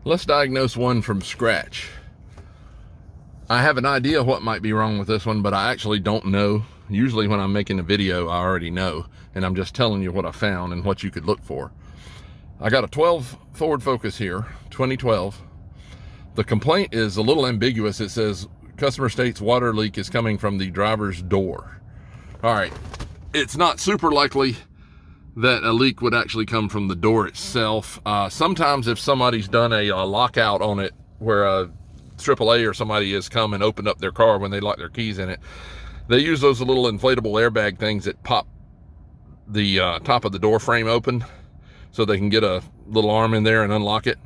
Let's diagnose one from scratch. I have an idea what might be wrong with this one, but I actually don't know. Usually when I'm making a video, I already know, and I'm just telling you what I found and what you could look for. I got a 12 Ford Focus here, 2012. The complaint is a little ambiguous. It says, customer states water leak is coming from the driver's door. All right, it's not super likely that a leak would actually come from the door itself. Sometimes if somebody's done a lockout on it where a AAA or somebody has come and opened up their car when they lock their keys in it, they use those little inflatable airbag things that pop the top of the door frame open so they can get a little arm in there and unlock it.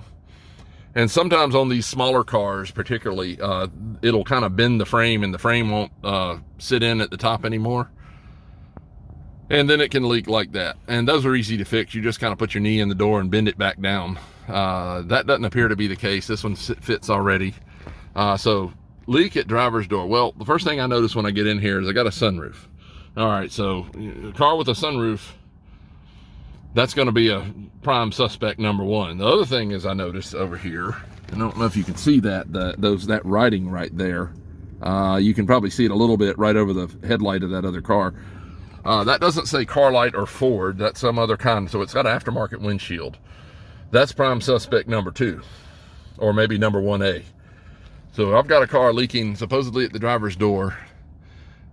And sometimes on these smaller cars particularly, it'll kind of bend the frame and the frame won't sit in at the top anymore. And then it can leak like that. And those are easy to fix. You just kind of put your knee in the door and bend it back down. That doesn't appear to be the case. This one fits already. So leak at driver's door. Well, the first thing I notice when I get in here is I got a sunroof. All right, so a car with a sunroof, that's going to be a prime suspect number one. The other thing is I noticed over here, I don't know if you can see that, that writing right there. You can probably see it a little bit right over the headlight of that other car. That doesn't say Carlite or Ford. That's some other kind. So it's got an aftermarket windshield. That's prime suspect number 2, or maybe number 1A. So I've got a car leaking supposedly at the driver's door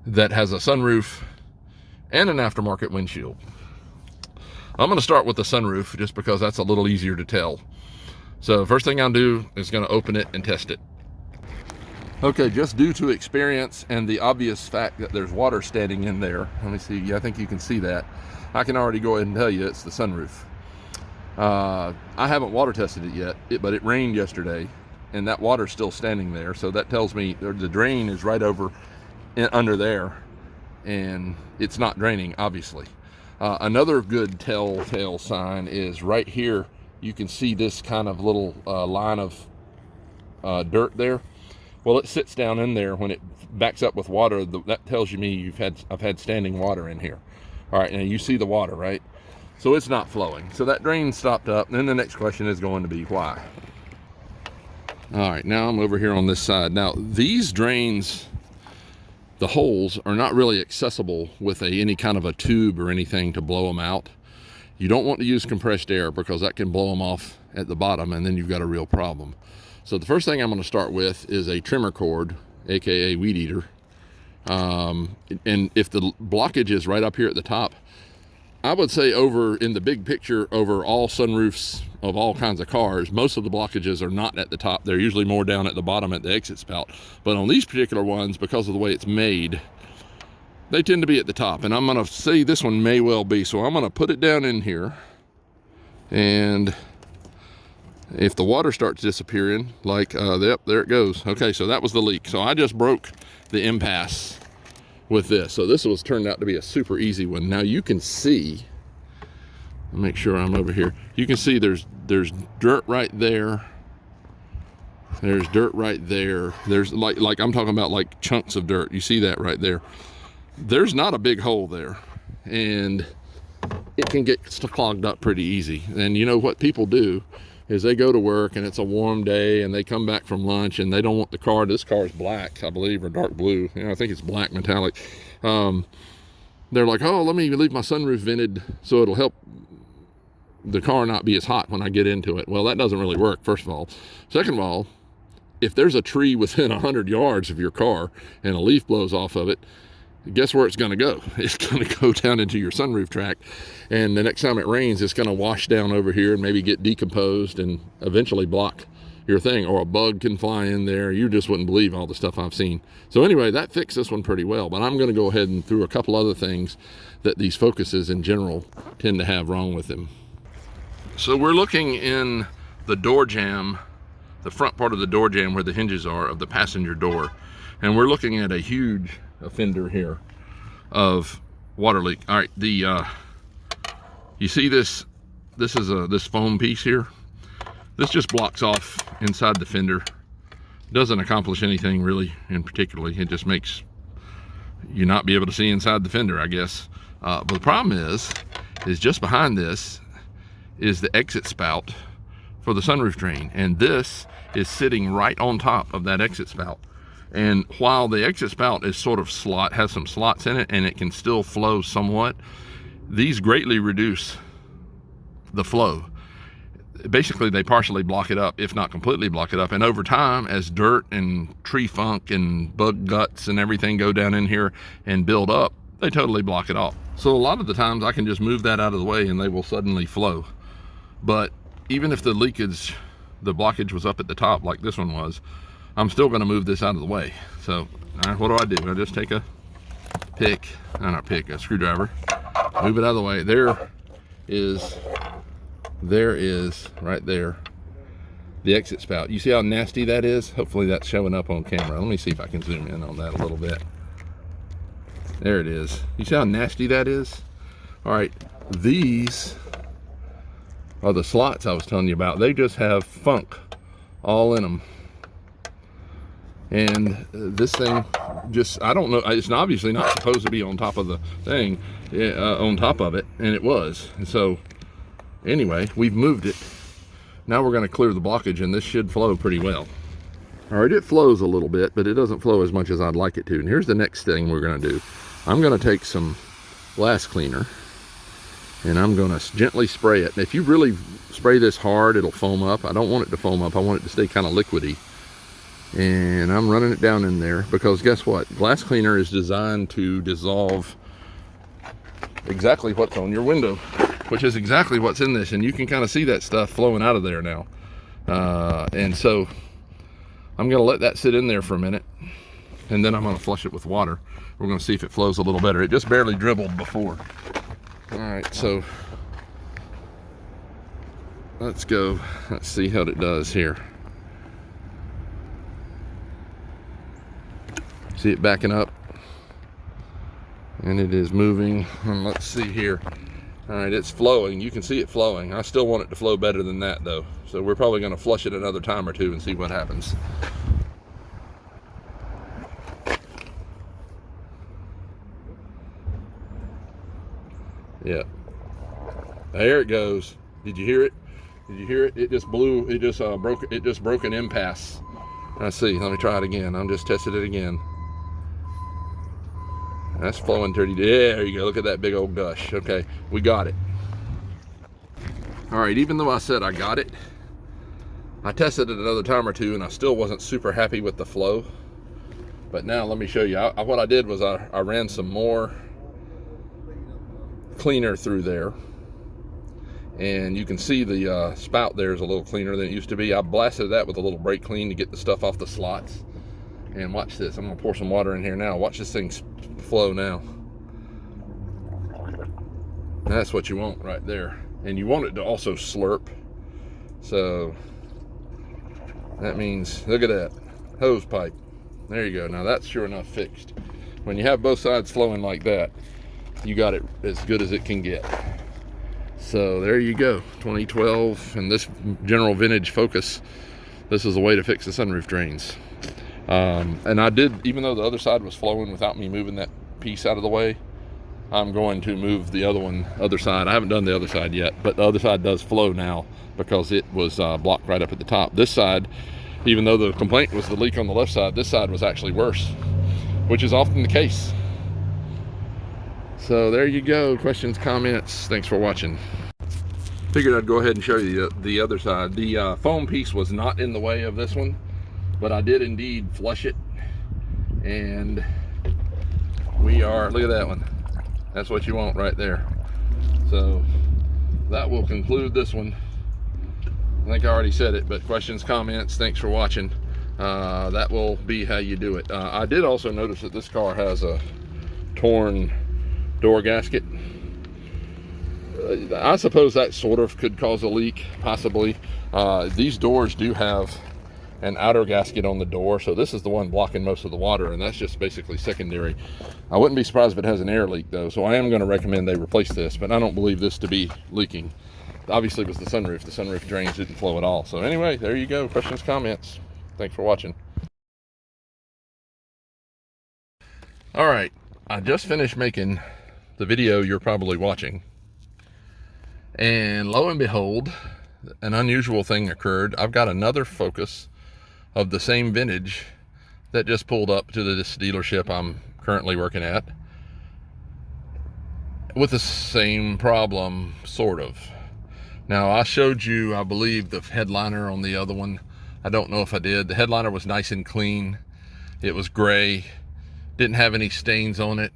that has a sunroof and an aftermarket windshield. I'm going to start with the sunroof just because that's a little easier to tell. So first thing I'll do is going to open it and test it. Okay, just due to experience and the obvious fact that there's water standing in there, let me see, yeah, I think you can see that. I can already go ahead and tell you it's the sunroof. I haven't water tested it yet, but it rained yesterday, and that water's still standing there, so that tells me the drain is right over under there, and it's not draining, obviously. Another good telltale sign is right here. You can see this kind of little line of dirt there. Well, it sits down in there. When it backs up with water, that tells me I've had standing water in here. All right, and you see the water, right? So it's not flowing. So that drain stopped up. And then the next question is going to be why. All right, now I'm over here on this side. Now these drains, the holes are not really accessible with any kind of a tube or anything to blow them out. You don't want to use compressed air because that can blow them off at the bottom, and then you've got a real problem. So the first thing I'm going to start with is a trimmer cord, aka weed eater. And if the blockage is right up here at the top, I would say over in the big picture, over all sunroofs of all kinds of cars, most of the blockages are not at the top. They're usually more down at the bottom at the exit spout. But on these particular ones, because of the way it's made, they tend to be at the top. And I'm going to say this one may well be. So I'm going to put it down in here, and if the water starts disappearing, like, yep, there it goes. Okay, so that was the leak. So I just broke the impasse with this. So this turned out to be a super easy one. Now you can see, I'll make sure I'm over here. You can see there's dirt right there. There's dirt right there. There's like I'm talking about like chunks of dirt. You see that right there. There's not a big hole there, and it can get clogged up pretty easy. And you know what people do is they go to work and it's a warm day and they come back from lunch and they don't want the car. This car is black, I believe, or dark blue. I think it's black metallic. They're like, oh, let me leave my sunroof vented so it'll help the car not be as hot when I get into it. Well, that doesn't really work, first of all. Second of all, if there's a tree within 100 yards of your car and a leaf blows off of it, guess where it's going to go? It's going to go down into your sunroof track, and the next time it rains, it's going to wash down over here and maybe get decomposed and eventually block your thing, or a bug can fly in there. You just wouldn't believe all the stuff I've seen. So anyway, that fixed this one pretty well, but I'm going to go ahead and through a couple other things that these Focuses in general tend to have wrong with them. So we're looking in the door jamb, the front part of the door jamb where the hinges are of the passenger door, and we're looking at a huge offender here of water leak. All right, you see this is this foam piece here. This just blocks off inside the fender. Doesn't accomplish anything really in particularly. It just makes you not be able to see inside the fender, I guess. But the problem is just behind this is the exit spout for the sunroof drain, and this is sitting right on top of that exit spout. And while the exit spout is sort of has some slots in it and it can still flow somewhat, these greatly reduce the flow. Basically, they partially block it up, if not completely block it up. And over time, as dirt and tree funk and bug guts and everything go down in here and build up, they totally block it off. So a lot of the times I can just move that out of the way and they will suddenly flow. But even if the leakage, the blockage was up at the top like this one was, I'm still going to move this out of the way. So what do? I just take a screwdriver, move it out of the way. There is right there the exit spout. You see how nasty that is? Hopefully that's showing up on camera. Let me see if I can zoom in on that a little bit. There it is. You see how nasty that is? All right, these are the slots I was telling you about. They just have funk all in them. And this thing just, I don't know, it's obviously not supposed to be on top of the thing, on top of it, and it was. And so anyway, we've moved it. Now we're going to clear the blockage, and this should flow pretty well. All right, it flows a little bit, but it doesn't flow as much as I'd like it to. And here's the next thing we're going to do. I'm going to take some glass cleaner, and I'm going to gently spray it. And if you really spray this hard, it'll foam up. I don't want it to foam up. I want it to stay kind of liquidy. And I'm running it down in there because guess what? Glass cleaner is designed to dissolve exactly what's on your window, which is exactly what's in this. And you can kind of see that stuff flowing out of there now. And so I'm going to let that sit in there for a minute, and then I'm going to flush it with water. We're going to see if it flows a little better. It just barely dribbled before. All right, so let's go. Let's see how it does here. See it backing up, and it is moving. And let's see here. All right, it's flowing. You can see it flowing. I still want it to flow better than that though. So we're probably going to flush it another time or two and see what happens. Yeah, there it goes. Did you hear it? Did you hear it? It just blew. It just broke. It just broke an impasse. Let's see. Let me try it again. I'm just testing it again. That's flowing dirty. Yeah, there you go. Look at that big old gush. Okay, we got it. All right, even though I said I got it, I tested it another time or two and I still wasn't super happy with the flow. But now let me show you. What I did was I ran some more cleaner through there. And you can see the spout there is a little cleaner than it used to be. I blasted that with a little brake clean to get the stuff off the slots. And watch this. I'm going to pour some water in here now. Watch this thing flow now. That's what you want right there. And you want it to also slurp. So that means, look at that hose pipe. There you go. Now that's sure enough fixed. When you have both sides flowing like that, you got it as good as it can get. So there you go. 2012 and this general vintage Focus. This is the way to fix the sunroof drains. And I did, even though the other side was flowing without me moving that piece out of the way, I'm going to move the other side. I haven't done the other side yet, but the other side does flow now because it was blocked right up at the top. This side, even though the complaint was the leak on the left side, this side was actually worse, which is often the case. So there you go. Questions, comments. Thanks for watching. Figured I'd go ahead and show you the other side. The foam piece was not in the way of this one, but I did indeed flush it, and we are, look at that one. That's what you want right there. So that will conclude this one. I think I already said it, but questions, comments, thanks for watching. That will be how you do it. I did also notice that this car has a torn door gasket. I suppose that sort of could cause a leak, possibly. These doors do have an outer gasket on the door, so this is the one blocking most of the water, and that's just basically secondary. I wouldn't be surprised if it has an air leak though, so I am going to recommend they replace this, but I don't believe this to be leaking. Obviously it was the sunroof drains didn't flow at all. So anyway, there you go. Questions, comments. Thanks for watching. All right, I just finished making the video you're probably watching, and lo and behold, an unusual thing occurred. I've got another Focus of the same vintage that just pulled up to this dealership I'm currently working at with the same problem, sort of. Now, I showed you, I believe, the headliner on the other one. I don't know if I did. The headliner was nice and clean. It was gray, didn't have any stains on it.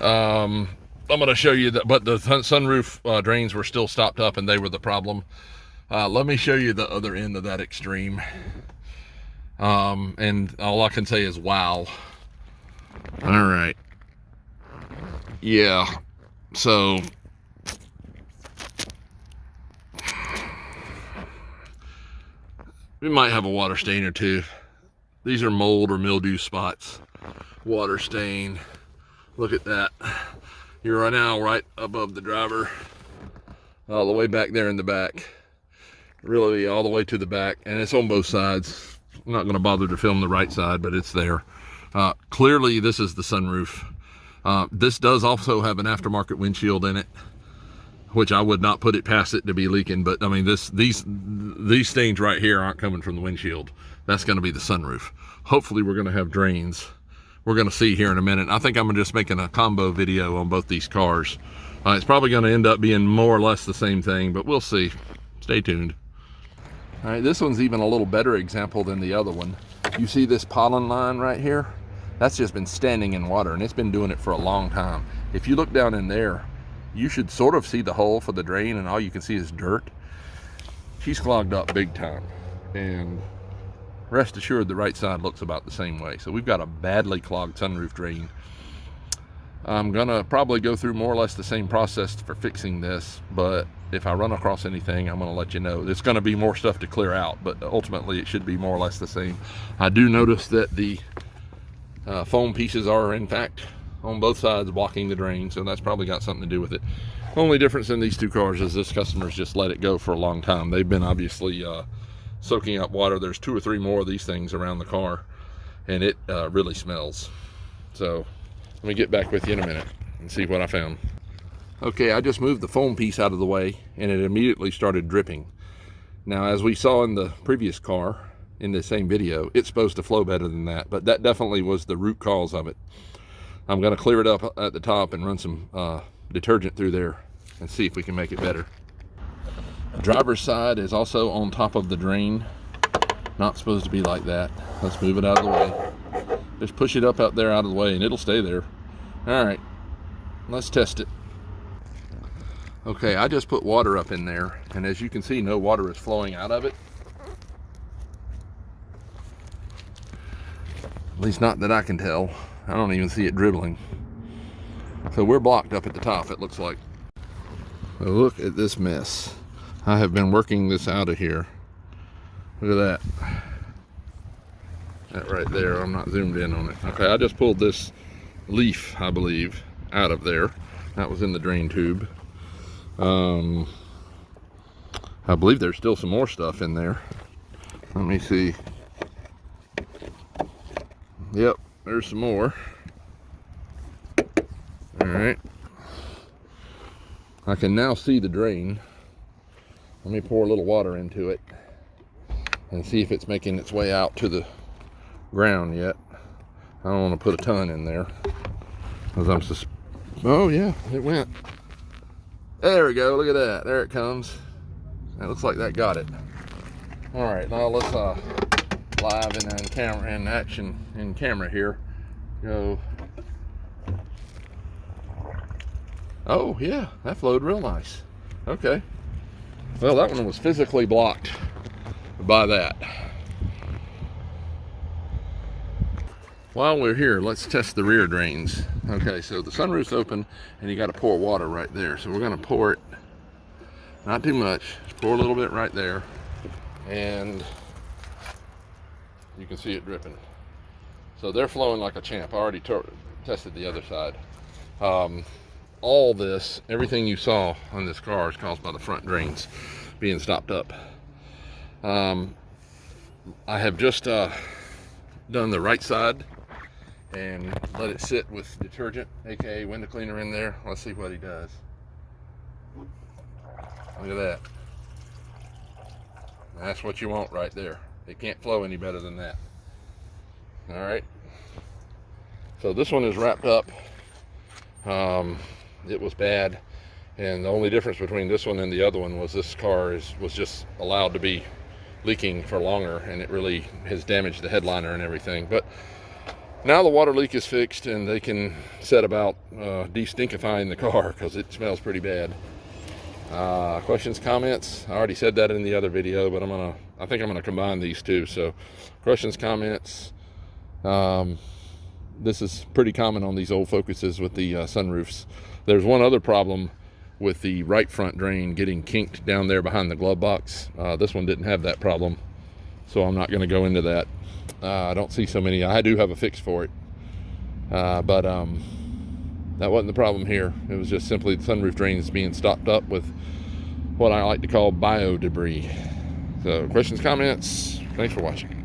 I'm going to show you that, but the sunroof drains were still stopped up, and they were the problem. Let me show you the other end of that extreme. And all I can say is wow. All right. Yeah. So we might have a water stain or two. These are mold or mildew spots. Water stain. Look at that. You're right now right above the driver, all the way back there in the back, really all the way to the back, and it's on both sides. I'm not going to bother to film the right side, but it's there. Clearly this is the sunroof. This does also have an aftermarket windshield in it, which I would not put it past it to be leaking, but I mean, these stains right here aren't coming from the windshield. That's going to be the sunroof. Hopefully we're going to have drains. We're going to see here in a minute. I think I'm just making a combo video on both these cars. It's probably going to end up being more or less the same thing, but we'll see. Stay tuned. All right, this one's even a little better example than the other one. You see this pollen line right here? That's just been standing in water, and it's been doing it for a long time. If you look down in there, you should sort of see the hole for the drain, and all you can see is dirt. She's clogged up big time, and rest assured the right side looks about the same way. So we've got a badly clogged sunroof drain. I'm gonna probably go through more or less the same process for fixing this, but if I run across anything, I'm gonna let you know. There's gonna be more stuff to clear out, but ultimately it should be more or less the same. I do notice that the foam pieces are in fact on both sides blocking the drain, so that's probably got something to do with it. Only difference in these two cars is this customer's just let it go for a long time. They've been obviously soaking up water. There's 2 or 3 more of these things around the car, and it really smells. So let me get back with you in a minute and see what I found. Okay, I just moved the foam piece out of the way, and it immediately started dripping. Now, as we saw in the previous car in the same video, it's supposed to flow better than that, but that definitely was the root cause of it. I'm going to clear it up at the top and run some detergent through there and see if we can make it better. The driver's side is also on top of the drain. Not supposed to be like that. Let's move it out of the way. Just push it up out there out of the way and it'll stay there. All right, let's test it. Okay, I just put water up in there, and as you can see, no water is flowing out of it. At least not that I can tell. I don't even see it dribbling. So we're blocked up at the top, it looks like. So look at this mess. I have been working this out of here. Look at that. That right there, I'm not zoomed in on it. Okay, I just pulled this leaf, I believe, out of there. That was in the drain tube. I believe there's still some more stuff in there. Let me see. Yep, there's some more. All right. I can now see the drain. Let me pour a little water into it and see if it's making its way out to the ground yet. I don't want to put a ton in there, because I'm oh yeah, it went. There we go, look at that, there it comes. It looks like that got it. All right, now let's live and in camera, in action, in camera here. Go. Oh yeah, that flowed real nice. Okay. Well, that one was physically blocked by that. While we're here, let's test the rear drains. Okay, so the sunroof's open and you got to pour water right there. So we're going to pour it, not too much, just pour a little bit right there, and you can see it dripping. So they're flowing like a champ. I already tested the other side. All this, everything you saw on this car is caused by the front drains being stopped up. I have just done the right side and let it sit with detergent, aka window cleaner, in there. Let's see what he does. Look at that. That's what you want right there. It can't flow any better than that. All right. So this one is wrapped up. It was bad, and the only difference between this one and the other one was this car was just allowed to be leaking for longer, and it really has damaged the headliner and everything. But now the water leak is fixed, and they can set about de-stinkifying the car because it smells pretty bad. Questions, comments? I already said that in the other video, but I think I'm gonna combine these two. So questions, comments. This is pretty common on these old Focuses with the sunroofs. There's one other problem with the right front drain getting kinked down there behind the glove box. This one didn't have that problem, so I'm not going to go into that. I don't see so many. I do have a fix for it, but that wasn't the problem here. It was just simply the sunroof drains being stopped up with what I like to call bio debris. So questions, comments? Thanks for watching.